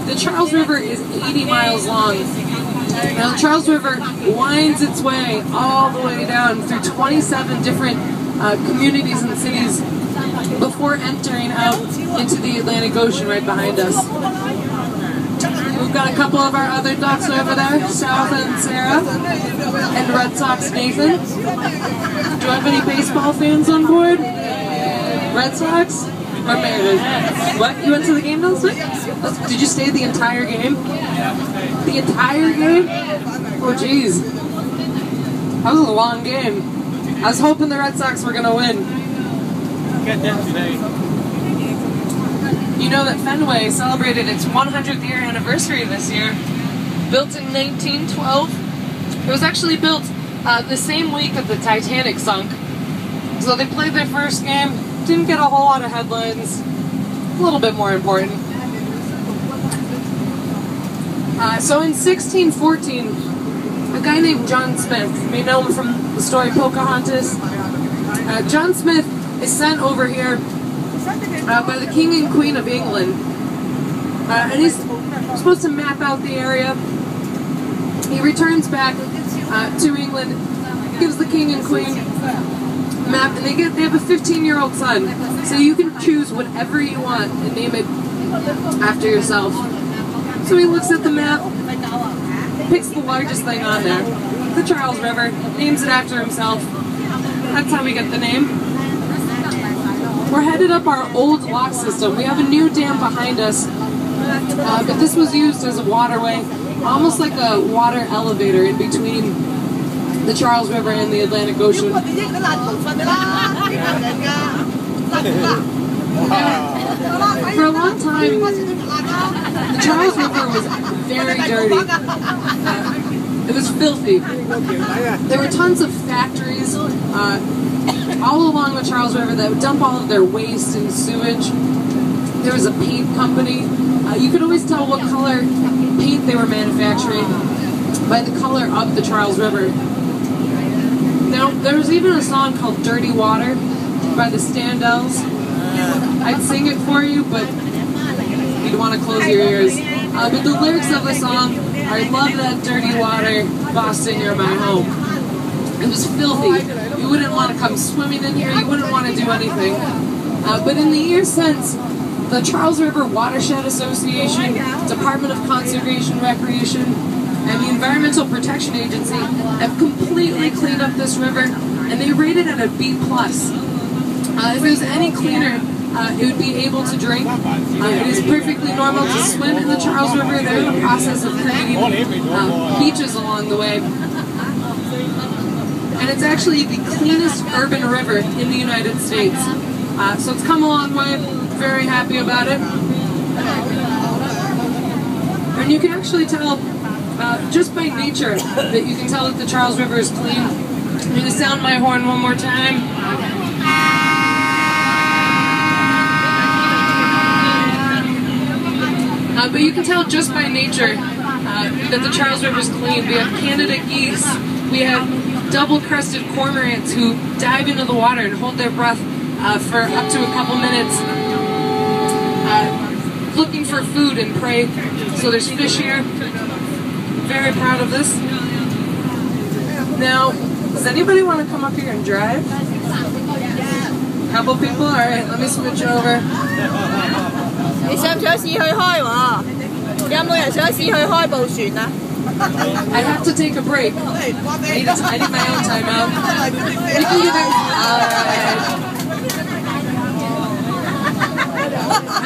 the Charles River is 80 miles long. Now the Charles River winds its way all the way down through 27 different communities and cities before entering out into the Atlantic Ocean right behind us. We've got a couple of our other ducks over there, South and Sarah, and Red Sox Nathan. Do I have any baseball fans on board? Red Sox? Or Mariners? What? You went to the game last night? Did you stay the entire game? The entire game? Oh jeez. That was a long game. I was hoping the Red Sox were going to win. Get them today. You know that Fenway celebrated its 100th year anniversary this year. Built in 1912. It was actually built the same week that the Titanic sunk. So they played their first game, didn't get a whole lot of headlines. A little bit more important. So in 1614, a guy named John Smith, you may know him from the story Pocahontas. John Smith is sent over here by the King and Queen of England. And he's supposed to map out the area. He returns back to England, gives the King and Queen a map, and they have a 15-year-old son. So you can choose whatever you want and name it after yourself. So he looks at the map, picks the largest thing on there, the Charles River, names it after himself. That's how we get the name. We're headed up our old lock system. We have a new dam behind us, but this was used as a waterway, almost like a water elevator in between the Charles River and the Atlantic Ocean. For a long time, the Charles River was very dirty. It was filthy. There were tons of factories all along the Charles River that would dump all of their waste and sewage. There was a paint company. You could always tell what color paint they were manufacturing by the color of the Charles River. Now, there was even a song called Dirty Water by the Standells. I'd sing it for you, but you'd want to close your ears. But the lyrics of the song are, "Love that dirty water, Boston, you're my home." It was filthy. You wouldn't want to come swimming in here. You wouldn't want to do anything. But in the years since, the Charles River Watershed Association, Department of Conservation Recreation, and the Environmental Protection Agency have completely cleaned up this river, and they rated it a B+. If it was any cleaner, it would be able to drink. It is perfectly normal to swim in the Charles River. They're in the process of creating beaches along the way. And it's actually the cleanest urban river in the United States. So it's come a long way. Very happy about it. And you can actually tell, just by nature, that you can tell that the Charles River is clean. I'm going to sound my horn one more time. But you can tell just by nature that the Charles River is clean. We have Canada geese. We have double-crested cormorants who dive into the water and hold their breath for up to a couple minutes, looking for food and prey. So there's fish here. Very proud of this. Now, does anybody want to come up here and drive? Couple people? Alright, let me switch over. 你想唔想試去開喎？有冇人想試去開部船啊？ I have to take a break. I need my own time out. You can give it. Alright.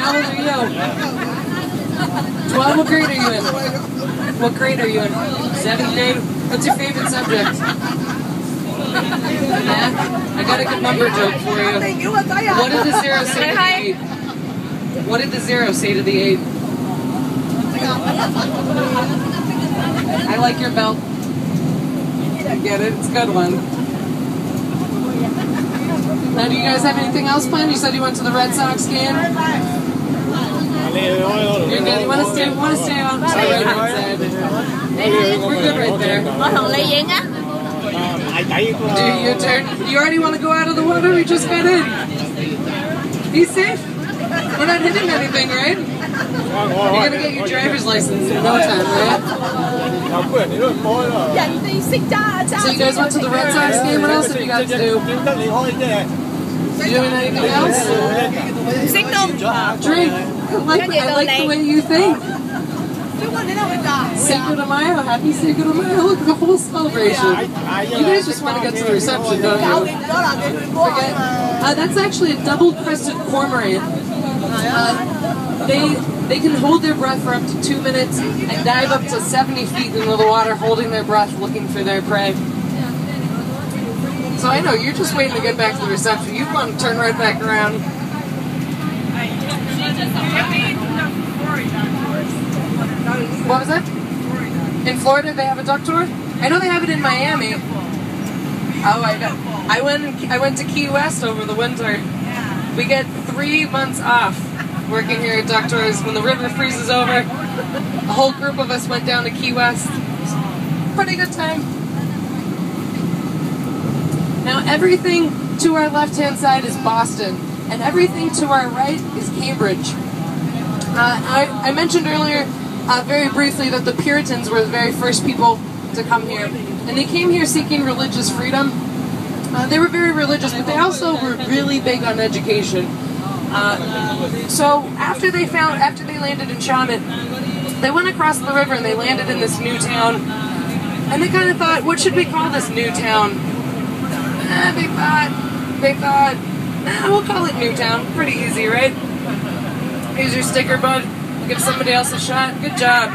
How old are you? 12? What grade are you in? What grade are you in? 7th grade? What's your favorite subject? Math? I got a good number joke for you. What did the 0 say to the 8? What did the 0 say to the 8? I like your belt. I get it. It's a good one. Now, do you guys have anything else planned? You said you went to the Red Sox game. You're good. You want to stay on the right hand side. We're good right there. Do your turn. You already want to go out of the water? We just got in. Be safe. We're not hitting anything, right? You're gonna get your driver's license in no time, right? So you guys went to the Red Sox game. What else have you got to do? You doing anything else? Drink. I like the way you think. Cinco de Mayo, happy Cinco de Mayo. Look, the whole celebration. You guys just want to get to the reception, don't you? Forget. That's actually a double-crested cormorant. They can hold their breath for up to 2 minutes and dive up to 70 feet into the water, holding their breath, looking for their prey. So I know you're just waiting to get back to the reception. You want to turn right back around. What was that? In Florida, they have a duck tour. I know they have it in Miami. Oh, I went to Key West over the winter. We get 3 months off working here at Duck Tours. When the river freezes over, a whole group of us went down to Key West. Pretty good time. Now everything to our left-hand side is Boston, and everything to our right is Cambridge. I mentioned earlier, very briefly, that the Puritans were the very first people to come here, and they came here seeking religious freedom. They were very religious, but they also were really big on education. So after they landed in Shawmut, they went across the river and they landed in this new town, and they kind of thought, what should we call this new town? They thought, we'll call it Newtown. Pretty easy, right? Here's your sticker, bud. Give somebody else a shot. Good job.